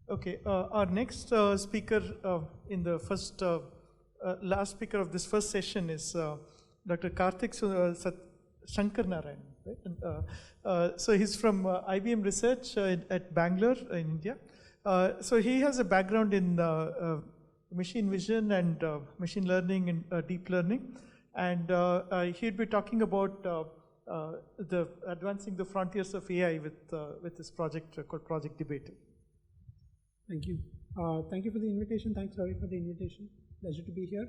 Okay, our next speaker in the first, last speaker of this first session is Dr. Karthik Shankaranarayanan. Right? And, so he's from IBM Research at Bangalore in India. So he has a background in machine vision and machine learning and deep learning. And he'd be talking about the advancing the frontiers of AI with this project called Project Rebuttal. Thank you. Thank you for the invitation. Thanks, Ravi, for the invitation. Pleasure to be here.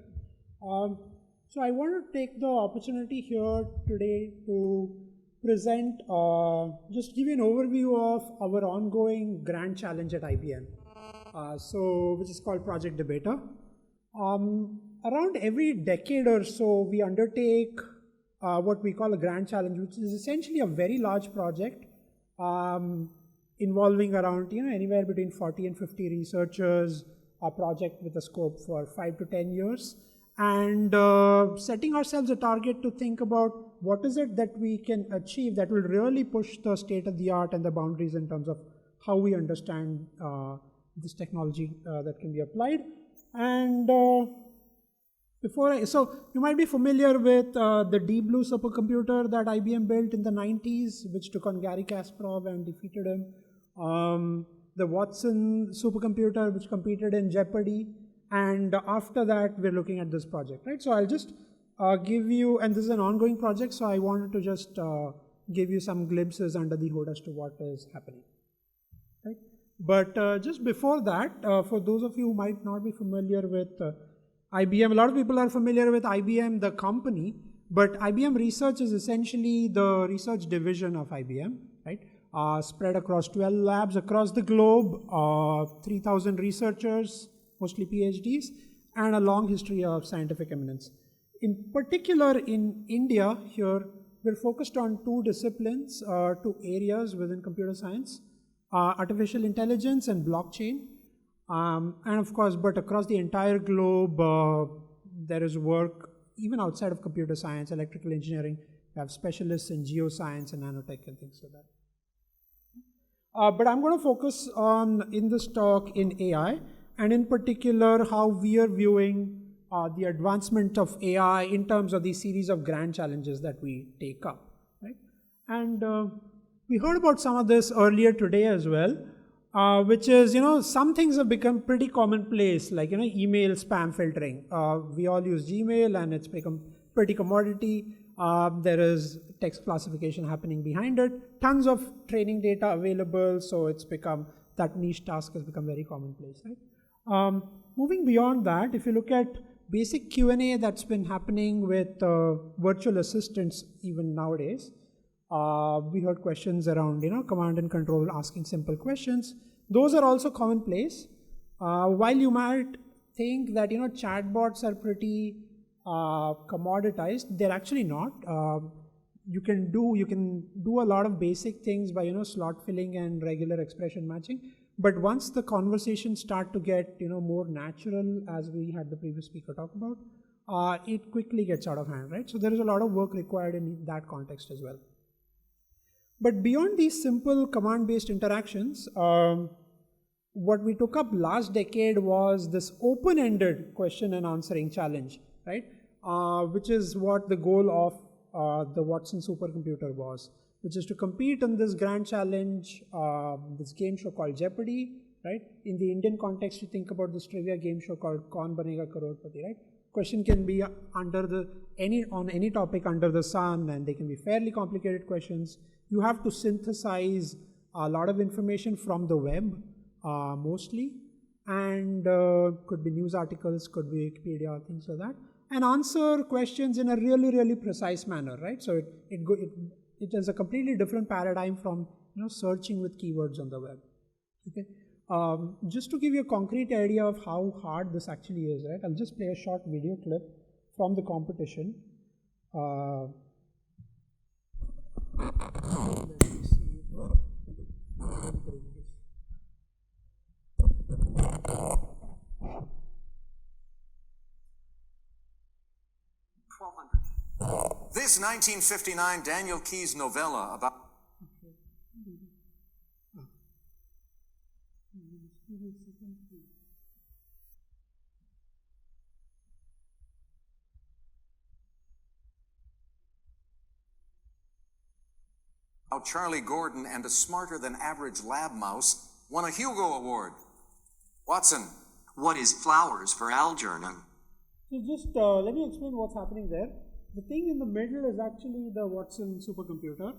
So I want to take the opportunity here today to present, just give you an overview of our ongoing grand challenge at IBM, which is called Project Rebuttal. Around every decade or so, we undertake what we call a grand challenge, which is essentially a very large project involving around anywhere between 40 and 50 researchers, a project with a scope for 5 to 10 years, and setting ourselves a target to think about what is it that we can achieve that will really push the state of the art and the boundaries in terms of how we understand this technology that can be applied. And so you might be familiar with the Deep Blue supercomputer that IBM built in the 90s, which took on Garry Kasparov and defeated him. The Watson supercomputer, which competed in Jeopardy. And after that, we're looking at this project, right? So I'll just give you, and this is an ongoing project, so I wanted to just give you some glimpses under the hood as to what is happening, right? But just before that, for those of you who might not be familiar with IBM, a lot of people are familiar with IBM, the company, but IBM Research is essentially the research division of IBM, right? Spread across 12 labs across the globe, 3,000 researchers, mostly PhDs, and a long history of scientific eminence. In particular, in India, here, we're focused on two disciplines, two areas within computer science, artificial intelligence and blockchain. And of course, but across the entire globe, there is work, even outside of computer science, electrical engineering. We have specialists in geoscience and nanotech and things like that. But I'm going to focus on, in this talk, in AI, and in particular, how we are viewing the advancement of AI in terms of the series of grand challenges that we take up, right? And we heard about some of this earlier today as well, which is, some things have become pretty commonplace, like, email spam filtering. We all use Gmail and it's become pretty commodity. There is text classification happening behind it, tons of training data available, so it's become, that niche task has become very commonplace, right? Moving beyond that, if you look at basic Q&A that's been happening with virtual assistants even nowadays, we heard questions around, command and control, asking simple questions. Those are also commonplace. While you might think that, chatbots are pretty commoditized, they're actually not. You can do a lot of basic things by, slot filling and regular expression matching. But once the conversations start to get, more natural, as we had the previous speaker talk about, it quickly gets out of hand, right? So there is a lot of work required in that context as well. But beyond these simple command-based interactions, what we took up last decade was this open-ended question and answering challenge, right? Which is what the goal of the Watson supercomputer was, which is to compete in this grand challenge, this game show called Jeopardy, right? In the Indian context, you think about this trivia game show called Kaun Banega Crorepati, right? Question can be on any topic under the sun, and they can be fairly complicated questions. You have to synthesize a lot of information from the web, mostly, and could be news articles, could be Wikipedia, things like that, and answer questions in a really, really precise manner, right? So it is a completely different paradigm from searching with keywords on the web. Okay, just to give you a concrete idea of how hard this actually is, right? I'll just play a short video clip from the competition. This 1959 Daniel Keyes novella about How Charlie Gordon and a smarter than average lab mouse won a Hugo Award. Watson. What is flowers for Algernon? So just let me explain what's happening there. The thing in the middle is actually the Watson supercomputer,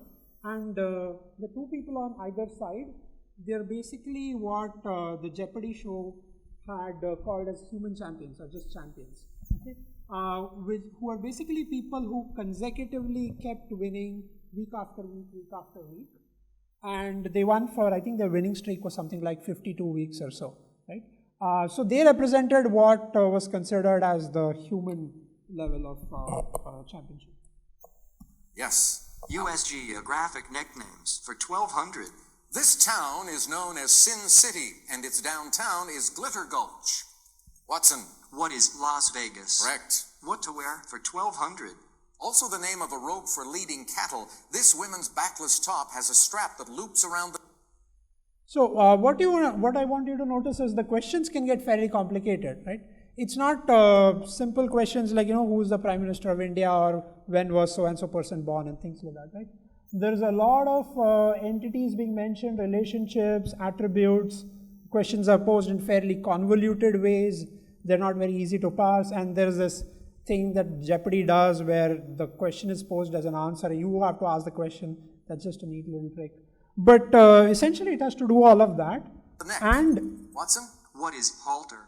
and the two people on either side, they're basically what the Jeopardy show had called as human champions, or just champions, okay? Who are basically people who consecutively kept winning week after week, week after week, and they won for, I think their winning streak was something like 52 weeks or so, right? So they represented what was considered as the human level of championship. Yes. US geographic nicknames for 1200. This town is known as Sin City, and its downtown is Glitter Gulch. Watson. What is Las Vegas? Correct. What to wear for 1200. Also the name of a rope for leading cattle. This women's backless top has a strap that loops around the... So what I want you to notice is the questions can get fairly complicated, right? It's not simple questions like, who's the Prime Minister of India, or when was so-and-so person born, and things like that, right? There's a lot of entities being mentioned, relationships, attributes. Questions are posed in fairly convoluted ways. They're not very easy to parse, and there's this thing that Jeopardy does where the question is posed as an answer, and you have to ask the question. That's just a neat little trick. But essentially it has to do all of that. And Watson. What is halter?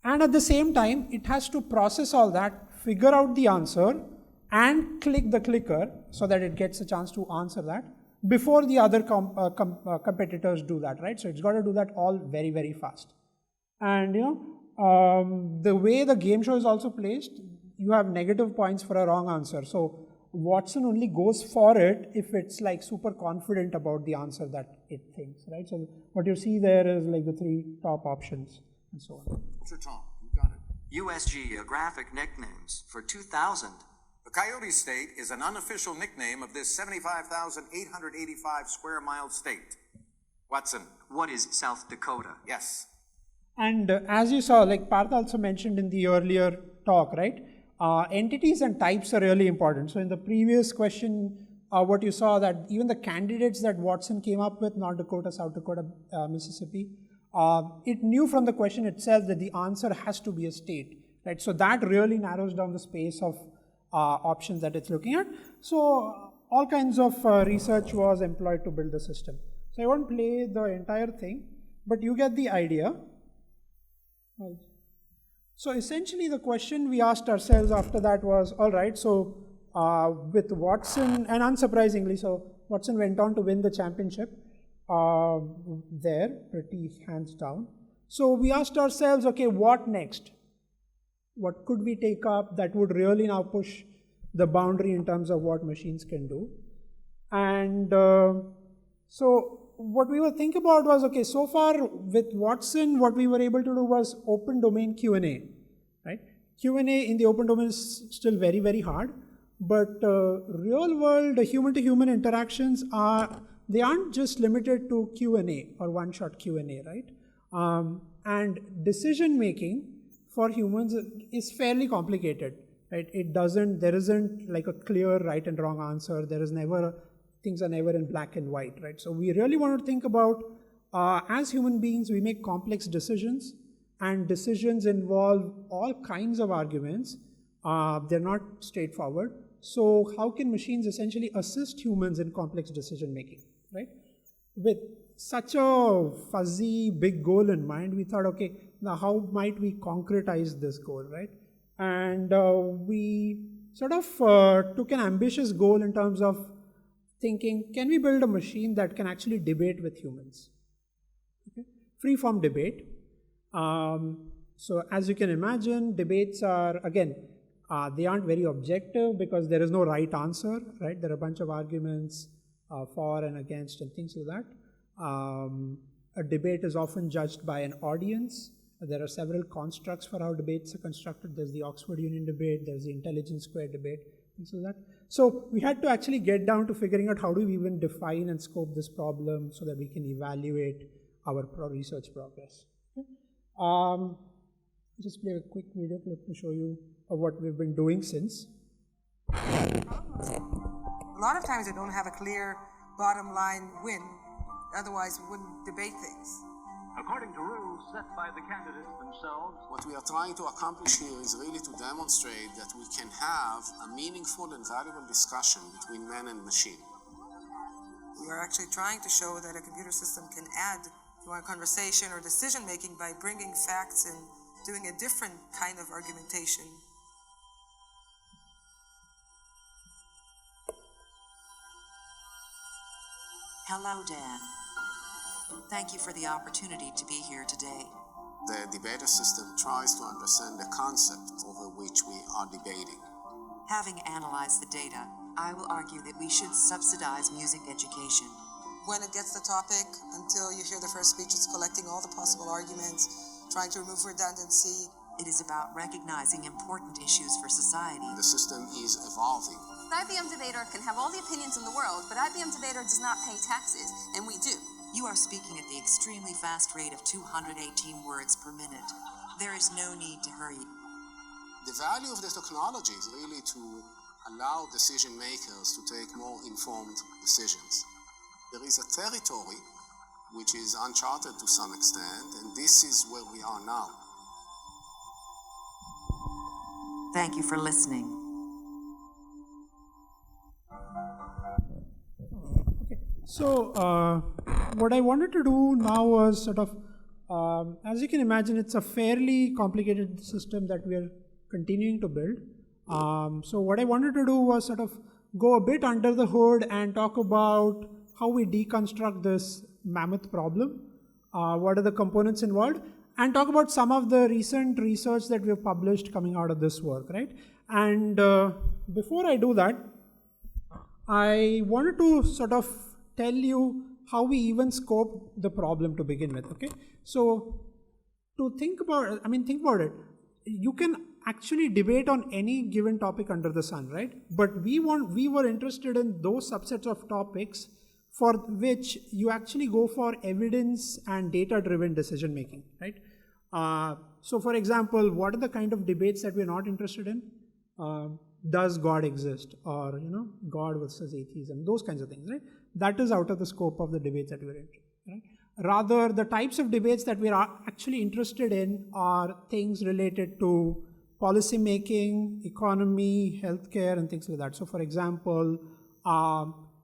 And at the same time, it has to process all that, figure out the answer, and click the clicker so that it gets a chance to answer that before the other competitors do that, right? So it's got to do that all very, very fast. And the way the game show is also placed, you have negative points for a wrong answer. So Watson only goes for it if it's like super confident about the answer that it thinks, right? So what you see there is like the three top options and so on. Sir Tom, you got it. US geographic nicknames for 2000. The Coyote State is an unofficial nickname of this 75,885 square mile state. Watson. What is South Dakota? Yes. And as you saw, like Parth also mentioned in the earlier talk, right? Entities and types are really important. So in the previous question, what you saw that even the candidates that Watson came up with, North Dakota, South Dakota, Mississippi, it knew from the question itself that the answer has to be a state, right? So that really narrows down the space of options that it's looking at. So all kinds of research was employed to build the system. So I won't play the entire thing, but you get the idea. So essentially the question we asked ourselves after that was, all right, so with Watson, and unsurprisingly, so Watson went on to win the championship there, pretty hands down. So we asked ourselves, okay, what next? What could we take up that would really now push the boundary in terms of what machines can do? And so what we were thinking about was, okay, so far with Watson, what we were able to do was open domain Q&A, right? Q&A in the open domain is still very, very hard, but real world human-to-human interactions they aren't just limited to Q&A or one-shot Q&A, right? And decision-making for humans is fairly complicated, right? There isn't like a clear right and wrong answer. Things are never in black and white, right? So we really want to think about, as human beings, we make complex decisions, and decisions involve all kinds of arguments. They're not straightforward. So how can machines essentially assist humans in complex decision making, right? With such a fuzzy, big goal in mind, we thought, okay, now how might we concretize this goal, right? And we sort of took an ambitious goal in terms of thinking, can we build a machine that can actually debate with humans? Okay? Free-form debate. So as you can imagine, debates are, again, they aren't very objective because there is no right answer, right? There are a bunch of arguments for and against and things like that. A debate is often judged by an audience. There are several constructs for how debates are constructed. There's the Oxford Union debate, there's the Intelligence Squared debate, things like that. So we had to actually get down to figuring out how do we even define and scope this problem so that we can evaluate our research progress. Okay? Just play a quick video clip to show you what we've been doing since. A lot of times we don't have a clear bottom line win, otherwise we wouldn't debate things. According to rules set by the candidates themselves, what we are trying to accomplish here is really to demonstrate that we can have a meaningful and valuable discussion between man and machine. We are actually trying to show that a computer system can add to our conversation or decision making by bringing facts and doing a different kind of argumentation. Hello, Dan. Thank you for the opportunity to be here today. The debater system tries to understand the concept over which we are debating. Having analyzed the data, I will argue that we should subsidize music education. When it gets the topic, until you hear the first speech, it's collecting all the possible arguments, trying to remove redundancy. It is about recognizing important issues for society. The system is evolving. The IBM debater can have all the opinions in the world, but IBM debater does not pay taxes, and we do. You are speaking at the extremely fast rate of 218 words per minute. There is no need to hurry. The value of the technology is really to allow decision makers to take more informed decisions. There is a territory which is uncharted to some extent, and this is where we are now. Thank you for listening. So what I wanted to do now was sort of, as you can imagine, it's a fairly complicated system that we are continuing to build. So what I wanted to do was sort of go a bit under the hood and talk about how we deconstruct this mammoth problem, what are the components involved, and talk about some of the recent research that we have published coming out of this work, right? And before I do that, I wanted to sort of tell you how we even scope the problem to begin with, okay? So to think about it, you can actually debate on any given topic under the sun, right? But we were interested in those subsets of topics for which you actually go for evidence and data-driven decision making, right? So for example, what are the kind of debates that we're not interested in? Does God exist? Or, God versus atheism, those kinds of things, right? That is out of the scope of the debates that we're interested in, right? Rather, the types of debates that we're actually interested in are things related to policy making, economy, healthcare, and things like that. So for example,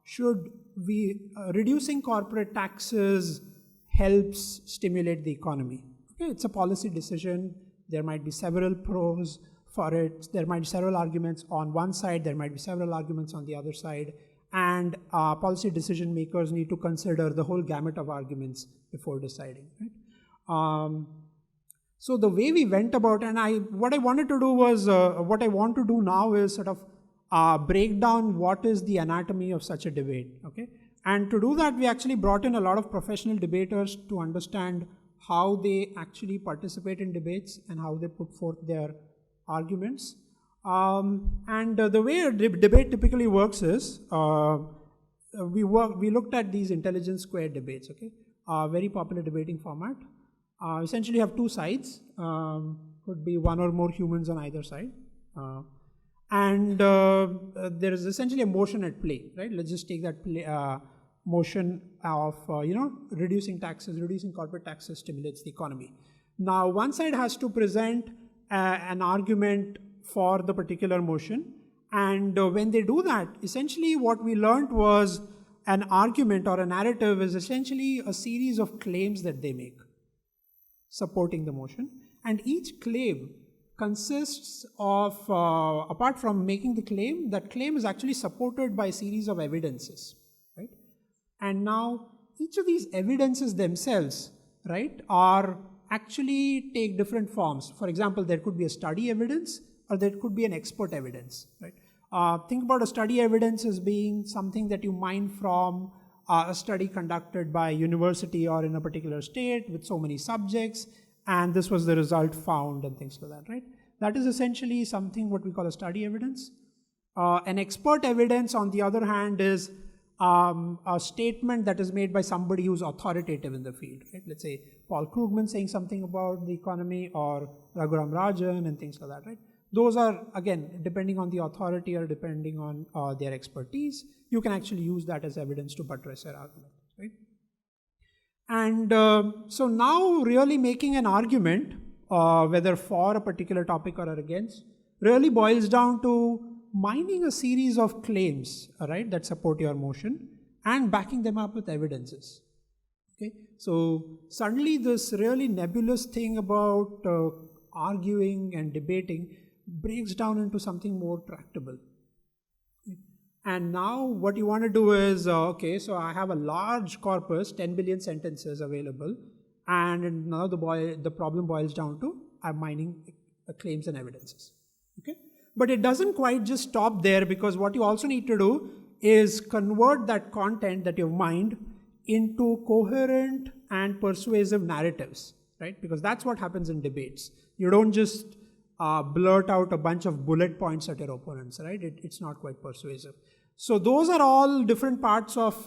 should we, reducing corporate taxes helps stimulate the economy? Okay, it's a policy decision. There might be several pros for it. There might be several arguments on one side. There might be several arguments on the other side. And policy decision makers need to consider the whole gamut of arguments before deciding, right? So the way we went about, and what I wanted to do was, what I want to do now is sort of break down what is the anatomy of such a debate, okay? And to do that, we actually brought in a lot of professional debaters to understand how they actually participate in debates and how they put forth their arguments. And the way a debate typically works is, we looked at these intelligence squared debates, okay? Very popular debating format. Essentially have two sides, could be one or more humans on either side. And there is essentially a motion at play, right? Let's just take that motion of, reducing taxes, reducing corporate taxes stimulates the economy. Now, one side has to present an argument for the particular motion. And when they do that, essentially what we learned was an argument or a narrative is essentially a series of claims that they make supporting the motion. And each claim consists of, apart from making the claim, that claim is actually supported by a series of evidences, right? And now each of these evidences themselves, right, are actually take different forms. For example, there could be a study evidence or there could be an expert evidence, right? Think about a study evidence as being something that you mine from a study conducted by a university or in a particular state with so many subjects, and this was the result found and things like that, right? That is essentially something what we call a study evidence. An expert evidence, on the other hand, is a statement that is made by somebody who's authoritative in the field, right? Let's say Paul Krugman saying something about the economy, or Raghuram Rajan and things like that, right? Those are, again, depending on the authority or depending on their expertise, you can actually use that as evidence to buttress your argument, right? And so now really making an argument, whether for a particular topic or against, really boils down to mining a series of claims, right, that support your motion and backing them up with evidences. Okay, so suddenly this really nebulous thing about arguing and debating breaks down into something more tractable. And now what you want to do is, okay, so I have a large corpus, 10 billion sentences available, and now the problem boils down to I'm mining claims and evidences. Okay, but it doesn't quite just stop there, because what you also need to do is convert that content that you've mined into coherent and persuasive narratives, right? Because that's what happens in debates. You don't just blurt out a bunch of bullet points at your opponents, right? It's not quite persuasive. So those are all different parts of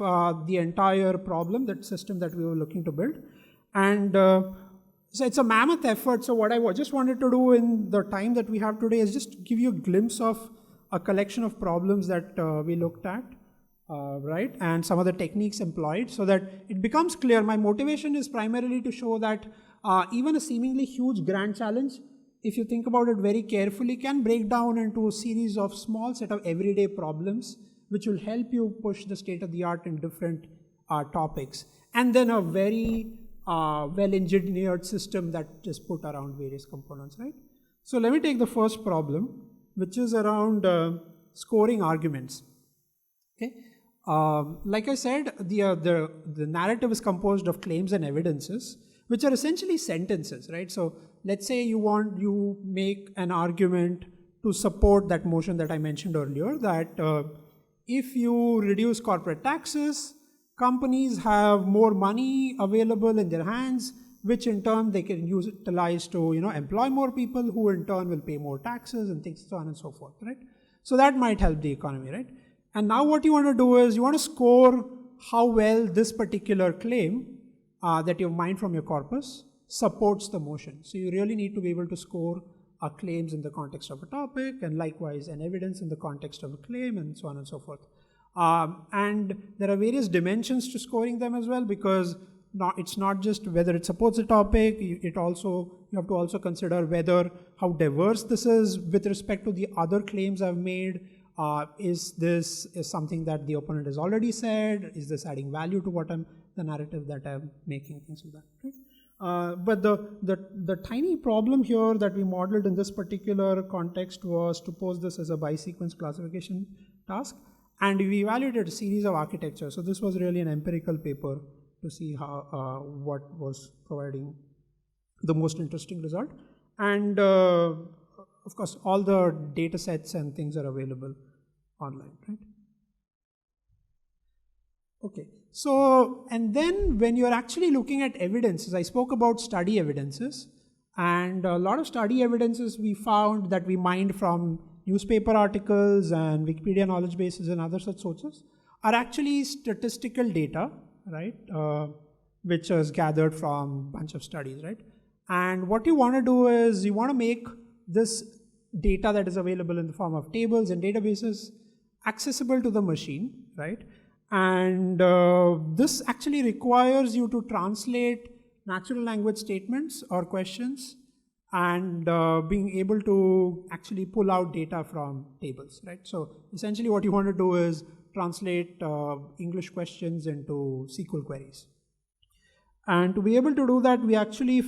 the entire problem, that system that we were looking to build. And so it's a mammoth effort. So what I just wanted to do in the time that we have today is just give you a glimpse of a collection of problems that we looked at, right? And some of the techniques employed, so that it becomes clear. My motivation is primarily to show that even a seemingly huge grand challenge, if you think about it very carefully, can break down into a series of small set of everyday problems, which will help you push the state of the art in different topics. And then a very well-engineered system that is put around various components, right? So let me take the first problem, which is around scoring arguments. Okay, like I said, the narrative is composed of claims and evidences, which are essentially sentences, right? So let's say you make an argument to support that motion that I mentioned earlier, that if you reduce corporate taxes, companies have more money available in their hands, which in turn they can utilize to employ more people, who in turn will pay more taxes and things, so on and so forth, right? So that might help the economy, right? And now what you want to do is you want to score how well this particular claim that you've mined from your corpus supports the motion. So you really need to be able to score claims in the context of a topic, and likewise an evidence in the context of a claim, and so on and so forth. And there are various dimensions to scoring them as well, because it's not just whether it supports a topic, you have to also consider how diverse this is with respect to the other claims I've made. Is this something that the opponent has already said? Is this adding value to the narrative that I'm making, things like that, right? But the tiny problem here that we modeled in this particular context was to pose this as a by-sequence classification task, and we evaluated a series of architectures. So this was really an empirical paper to see how what was providing the most interesting result. And of course, all the data sets and things are available online, right? Okay, so, and then when you're actually looking at evidences, I spoke about study evidences, and a lot of study evidences we found that we mined from newspaper articles and Wikipedia knowledge bases and other such sources are actually statistical data, right, which is gathered from a bunch of studies, right? And what you want to do is you want to make this data that is available in the form of tables and databases accessible to the machine, right? And this actually requires you to translate natural language statements or questions and being able to actually pull out data from tables, right? So essentially what you want to do is translate English questions into SQL queries. And to be able to do that, we actually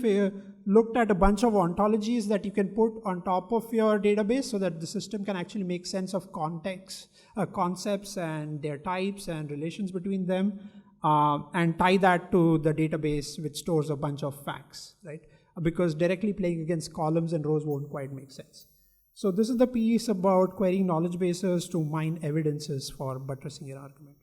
looked at a bunch of ontologies that you can put on top of your database so that the system can actually make sense of context, concepts and their types and relations between them, and tie that to the database which stores a bunch of facts, right? Because directly playing against columns and rows won't quite make sense. So this is the piece about querying knowledge bases to mine evidences for buttressing your argument.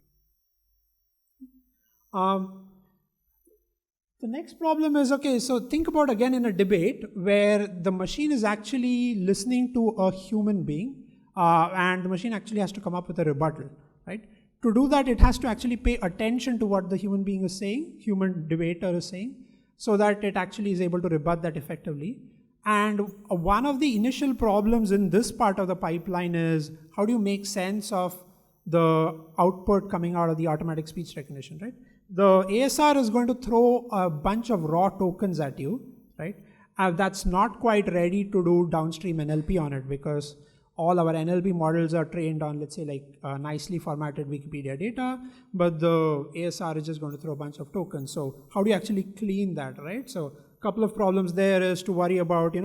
The next problem is, okay, so think about again in a debate where the machine is actually listening to a human being and the machine actually has to come up with a rebuttal, right? to do that, it has to actually pay attention to what the human being is saying, human debater is saying, so that it actually is able to rebut that effectively. And one of the initial problems in this part of the pipeline is how do you make sense of the output coming out of the automatic speech recognition, right? The ASR is going to throw a bunch of raw tokens at you, right? That's not quite ready to do downstream NLP on it, because all our NLP models are trained on, let's say, like nicely formatted Wikipedia data, but the ASR is just going to throw a bunch of tokens. So how do you actually clean that, right? So a couple of problems there is to worry about,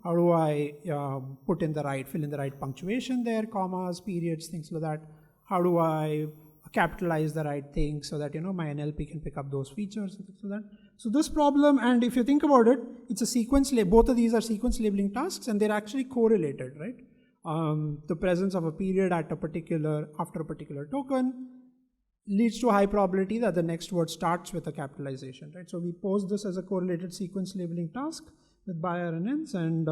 how do I fill in the right punctuation there, commas, periods, things like that. How do I capitalize the right thing so that, my NLP can pick up those features and things like that. So this problem, and if you think about it, it's a sequence, both of these are sequence labeling tasks, and they're actually correlated, right? The presence of a period after a particular token leads to a high probability that the next word starts with a capitalization, right? So we posed this as a correlated sequence labeling task with bi-RNNs and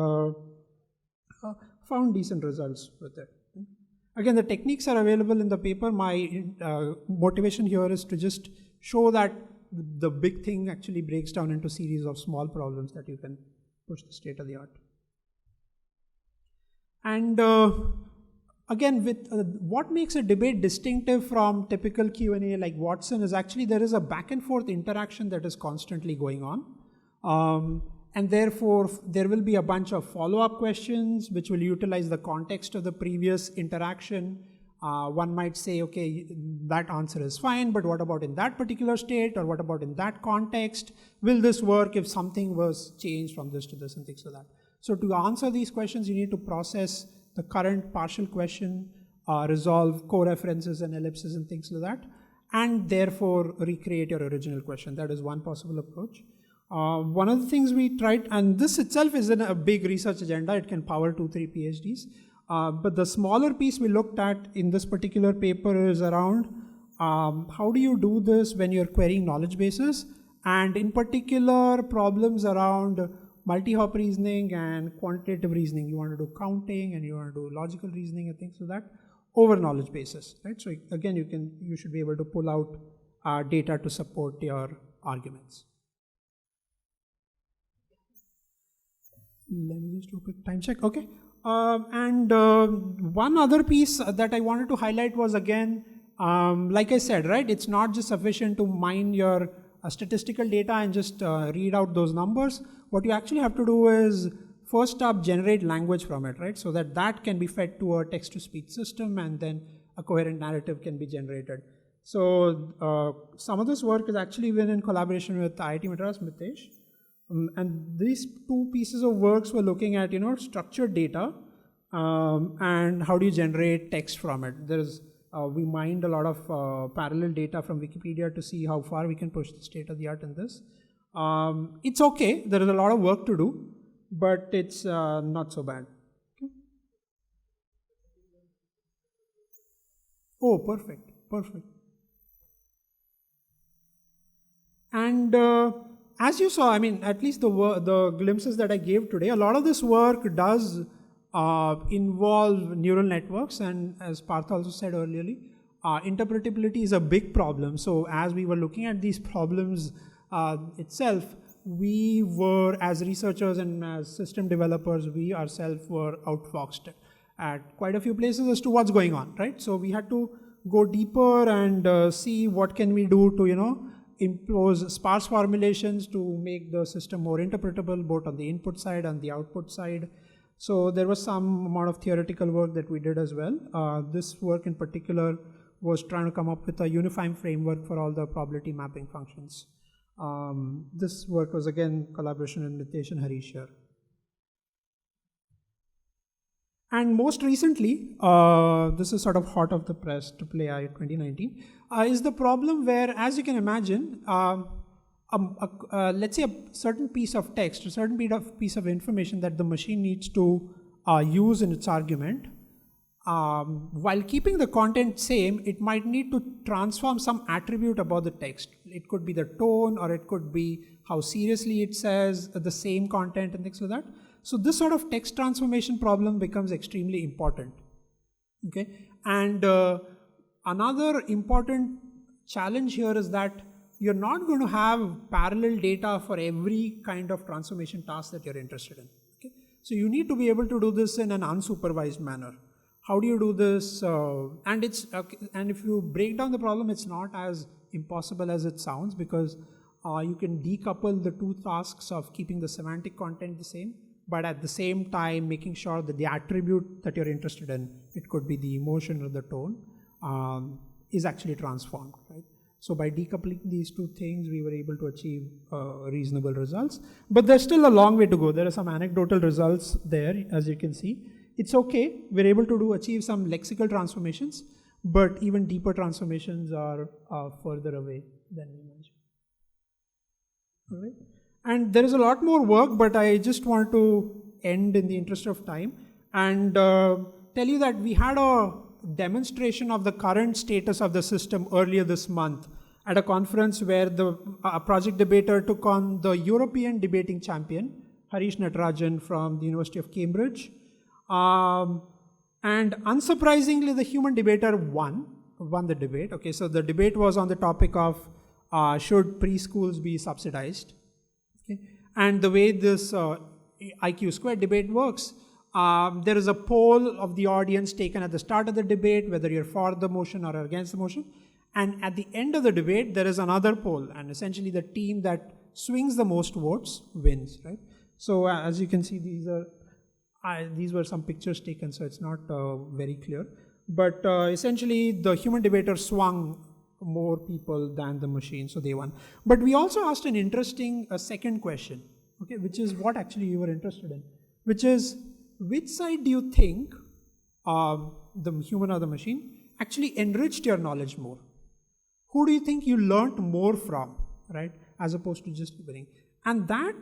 found decent results with it. Again, the techniques are available in the paper. My motivation here is to just show that the big thing actually breaks down into a series of small problems that you can push the state of the art. And again, with what makes a debate distinctive from typical Q&A like Watson is actually there is a back and forth interaction that is constantly going on. And therefore, there will be a bunch of follow-up questions which will utilize the context of the previous interaction. One might say, okay, that answer is fine, but what about in that particular state, or what about in that context? Will this work if something was changed from this to this and things like that? So to answer these questions, you need to process the current partial question, resolve co-references and ellipses and things like that, and therefore recreate your original question. That is one possible approach. One of the things we tried, and this itself is a big research agenda, it can power 2-3 PhDs, but the smaller piece we looked at in this particular paper is around how do you do this when you're querying knowledge bases, and in particular problems around multi-hop reasoning and quantitative reasoning. You want to do counting and you want to do logical reasoning and things like that over knowledge bases, right? So again, you should be able to pull out data to support your arguments. Let me just do a quick time check. Okay. One other piece that I wanted to highlight was, again, like I said, right, it's not just sufficient to mine your statistical data and just read out those numbers. What you actually have to do is first up generate language from it, right? So that can be fed to a text-to-speech system, and then a coherent narrative can be generated. So some of this work is actually been in collaboration with IIT Madras, Mitesh. And these two pieces of works were looking at, structured data and how do you generate text from it. We mined a lot of parallel data from Wikipedia to see how far we can push the state of the art in this. It's okay, there is a lot of work to do, but it's not so bad. Okay. Oh, perfect. And as you saw, I mean, at least the glimpses that I gave today, a lot of this work does involve neural networks, and as Partha also said earlier, interpretability is a big problem. So as we were looking at these problems itself, we were, as researchers and as system developers, we ourselves were outfoxed at quite a few places as to what's going on, right? So we had to go deeper and see what can we do to, impose sparse formulations to make the system more interpretable, both on the input side and the output side. So there was some amount of theoretical work that we did as well. This work in particular was trying to come up with a unifying framework for all the probability mapping functions. This work was again collaboration with Mitesh and Harish here. And most recently, this is sort of hot off the press to play out 2019, is the problem where, as you can imagine, let's say a certain piece of text, a certain piece of information that the machine needs to use in its argument, while keeping the content same, it might need to transform some attribute about the text. It could be the tone, or it could be how seriously it says the same content and things like that. So this sort of text transformation problem becomes extremely important. Okay, and another important challenge here is that you're not going to have parallel data for every kind of transformation task that you're interested in. Okay? So you need to be able to do this in an unsupervised manner. How do you do this? And if you break down the problem, it's not as impossible as it sounds, because you can decouple the two tasks of keeping the semantic content the same, but at the same time making sure that the attribute that you're interested in, it could be the emotion or the tone, is actually transformed, right? So by decoupling these two things, we were able to achieve reasonable results. But there's still a long way to go. There are some anecdotal results there, as you can see. It's okay. We're able to achieve some lexical transformations, but even deeper transformations are further away than we mentioned. All right. And there is a lot more work, but I just want to end in the interest of time and tell you that we had a demonstration of the current status of the system earlier this month at a conference where the project debater took on the European debating champion, Harish Natarajan from the University of Cambridge. And unsurprisingly, the human debater won the debate. Okay, so the debate was on the topic of should preschools be subsidized? Okay, and the way this IQ squared debate works, there is a poll of the audience taken at the start of the debate, whether you're for the motion or against the motion. And at the end of the debate, there is another poll, and essentially the team that swings the most votes wins, right? So as you can see, these were some pictures taken, so it's not very clear. But essentially, the human debater swung more people than the machine, so they won. But we also asked an interesting second question, okay, which is what actually you were interested in, which is, which side do you think, the human or the machine, actually enriched your knowledge more? Who do you think you learnt more from, right, as opposed to just debating? And that,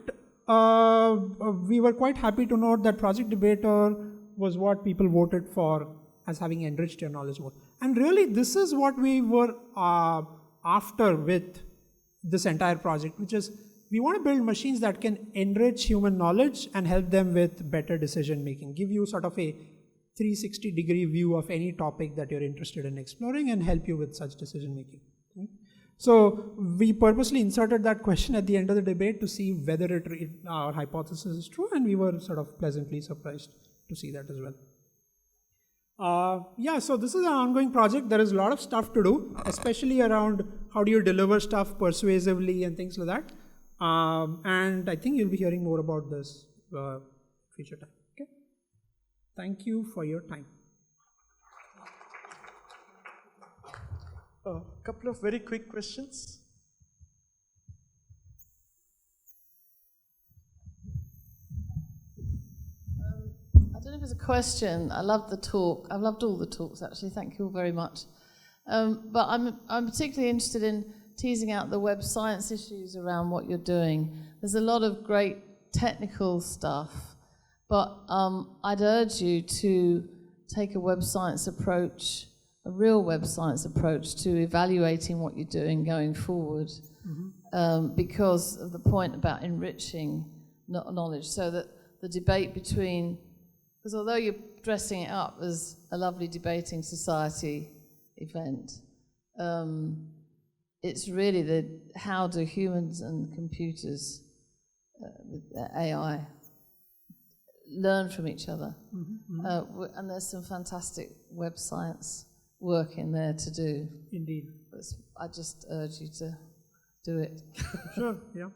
we were quite happy to note that project debater was what people voted for as having enriched your knowledge more. And really, this is what we were after with this entire project, which is we want to build machines that can enrich human knowledge and help them with better decision making, give you sort of a 360-degree view of any topic that you're interested in exploring and help you with such decision making. Okay? So we purposely inserted that question at the end of the debate to see whether our hypothesis is true, and we were sort of pleasantly surprised to see that as well. Yeah, so this is an ongoing project. There is a lot of stuff to do, especially around how do you deliver stuff persuasively and things like that. And I think you'll be hearing more about this future time. Okay. Thank you for your time. A couple of very quick questions. I don't know if it's a question. I loved the talk. I've loved all the talks, actually. Thank you all very much. But I'm particularly interested in teasing out the web science issues around what you're doing. There's a lot of great technical stuff, but I'd urge you to take a web science approach, a real web science approach to evaluating what you're doing going forward, because of the point about enriching knowledge, so that the debate between, because although you're dressing it up as a lovely debating society event, it's really how do humans and computers, AI, learn from each other. And there's some fantastic web science work in there to do. Indeed. I just urge you to do it. Sure, yeah.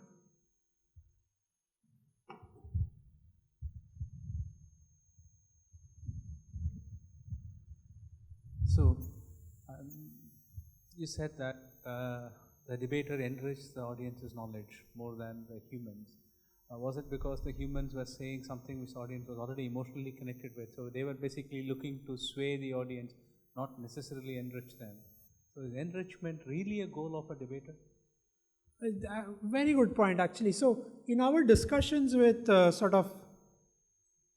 So, you said that the debater enriched the audience's knowledge more than the humans. Was it because the humans were saying something which the audience was already emotionally connected with? So they were basically looking to sway the audience, not necessarily enrich them. So is enrichment really a goal of a debater? Very good point, actually. So in our discussions with sort of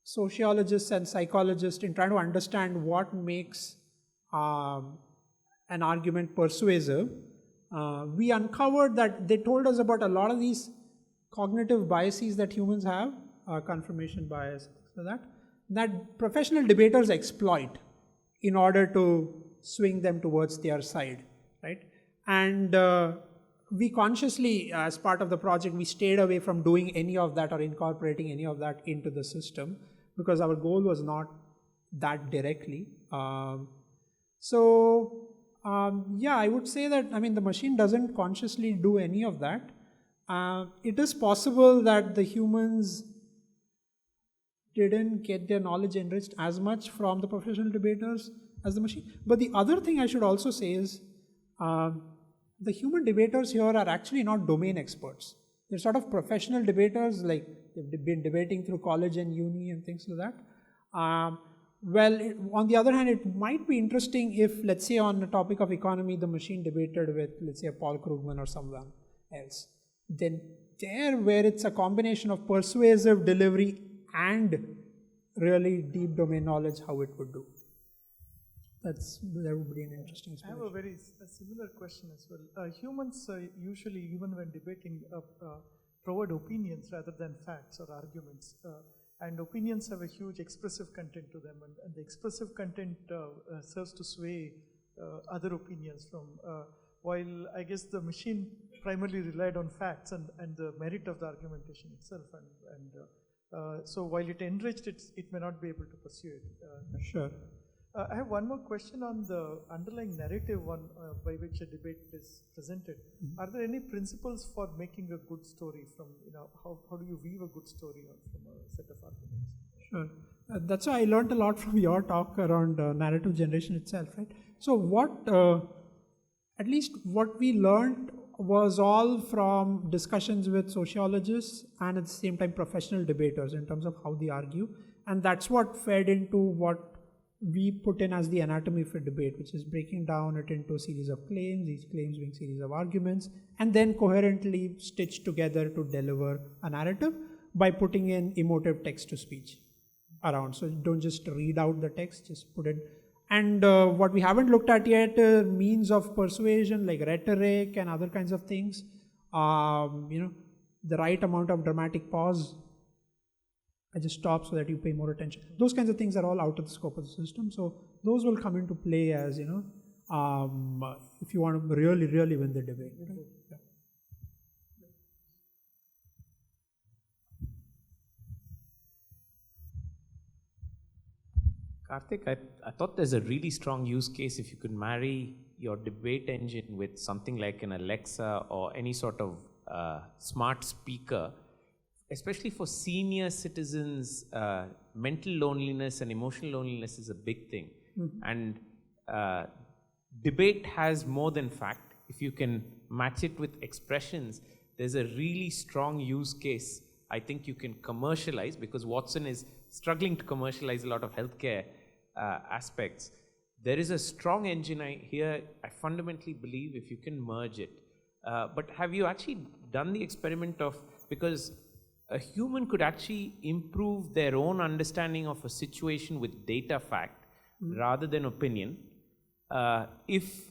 sociologists and psychologists in trying to understand what makes an argument persuasive, we uncovered that they told us about a lot of these cognitive biases that humans have, confirmation bias, so that professional debaters exploit in order to swing them towards their side, right? And we consciously, as part of the project, we stayed away from doing any of that or incorporating any of that into the system because our goal was not that directly. Yeah, I would say that, I mean, the machine doesn't consciously do any of that. It is possible that the humans didn't get their knowledge enriched as much from the professional debaters as the machine. But the other thing I should also say is, the human debaters here are actually not domain experts. They're sort of professional debaters, like they've been debating through college and uni and things like that. On the other hand, it might be interesting if, let's say, on the topic of economy, the machine debated with, let's say, a Paul Krugman or someone else. Then there, where it's a combination of persuasive delivery and really deep domain knowledge, how it would do. That would be an interesting explanation. I have a similar question as well. Humans usually, even when debating, provide opinions rather than facts or arguments. And opinions have a huge expressive content to them, and the expressive content serves to sway other opinions from, while I guess the machine primarily relied on facts and the merit of the argumentation itself. So while it enriched it, it may not be able to pursue it. Sure. I have one more question on the underlying narrative by which a debate is presented. Are there any principles for making a good story from, how do you weave a good story from a set of arguments? Sure. That's why I learned a lot from your talk around narrative generation itself, right? So at least what we learned was all from discussions with sociologists and at the same time professional debaters in terms of how they argue. And that's what fed into what we put in as the anatomy for debate, which is breaking down it into a series of claims, each claims being a series of arguments, and then coherently stitched together to deliver a narrative by putting in emotive text-to-speech around. So don't just read out the text, just put it. And what we haven't looked at yet, means of persuasion like rhetoric and other kinds of things. The right amount of dramatic pause. I just stop so that you pay more attention. Those kinds of things are all out of the scope of the system. So those will come into play as, if you want to really, really win the debate. Right? Yeah. Karthik, I thought there's a really strong use case if you could marry your debate engine with something like an Alexa or any sort of smart speaker. Especially for senior citizens, mental loneliness and emotional loneliness is a big thing. And debate has more than fact. If you can match it with expressions, there's a really strong use case I think you can commercialize, because Watson is struggling to commercialize a lot of healthcare aspects. There is a strong engine here, I fundamentally believe, if you can merge it. But have you actually done the experiment of, because a human could actually improve their own understanding of a situation with data fact rather than opinion if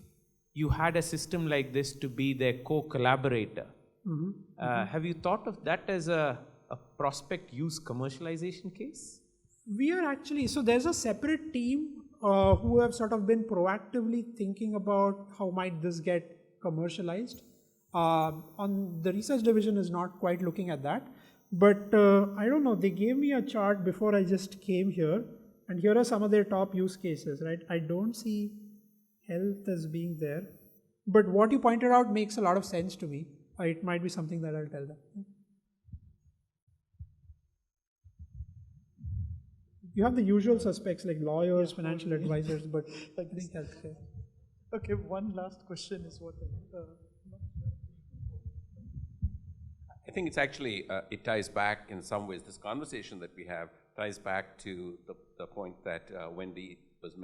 you had a system like this to be their co-collaborator. Have you thought of that as a prospect use commercialization case? We are actually, so there's a separate team who have sort of been proactively thinking about how might this get commercialized. On the research division is not quite looking at that. But I don't know, they gave me a chart before I just came here, and here are some of their top use cases, right? I don't see health as being there, but what you pointed out makes a lot of sense to me. It might be something that I'll tell them. You have the usual suspects like lawyers, financial advisors, but I think healthcare. Okay, one last question is what I think it's actually, it ties back in some ways, this conversation that we have ties back to the point that Wendy was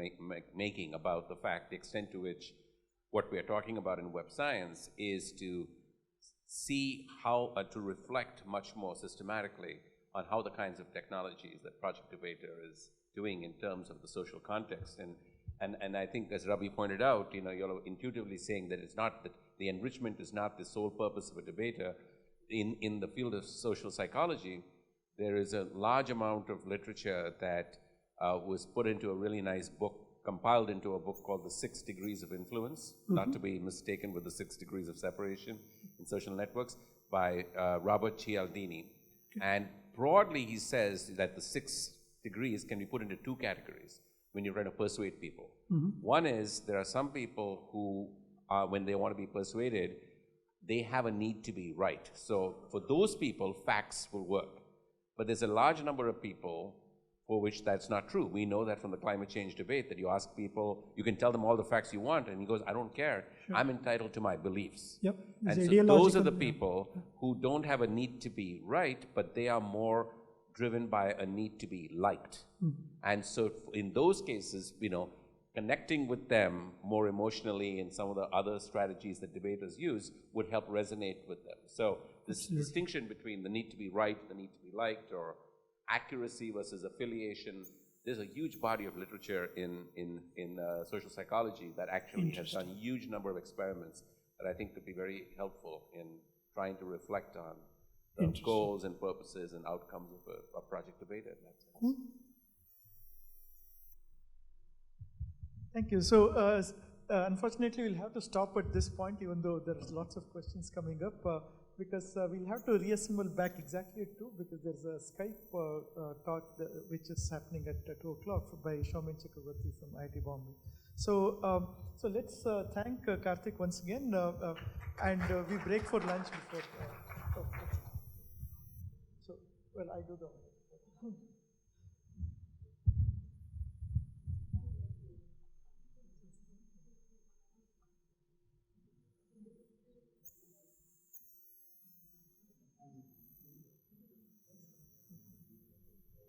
making about the fact, the extent to which what we are talking about in web science is to see how, to reflect much more systematically on how the kinds of technologies that Project Debater is doing in terms of the social context. And I think, as Ravi pointed out, you're intuitively saying that it's not that the enrichment is not the sole purpose of a debater. In the field of social psychology, there is a large amount of literature that was put into a really nice book compiled into a book called The 6 Degrees of Influence, not to be mistaken with the 6 Degrees of Separation in Social Networks, by Robert Cialdini. And broadly, he says that the 6 degrees can be put into 2 categories when you're trying to persuade people. One is there are some people who, when they want to be persuaded, they have a need to be right. So for those people, facts will work. But there's a large number of people for which that's not true. We know that from the climate change debate, that you ask people, you can tell them all the facts you want, and he goes, I don't care. Sure. I'm entitled to my beliefs. Yep. And so those are the people who don't have a need to be right, but they are more driven by a need to be liked. And so in those cases, connecting with them more emotionally and some of the other strategies that debaters use would help resonate with them. So this distinction between the need to be right, the need to be liked, or accuracy versus affiliation, there's a huge body of literature in social psychology that actually has done a huge number of experiments that I think could be very helpful in trying to reflect on the goals and purposes and outcomes of a project debater in that sense. Cool. Thank you. So unfortunately, we'll have to stop at this point, even though there's lots of questions coming up, because we'll have to reassemble back exactly at 2, because there's a Skype talk which is happening at 2 o'clock by Shaumin Chakravarti from IIT Bombay. So, so let's thank Karthik once again, and we break for lunch before. So, well, I do the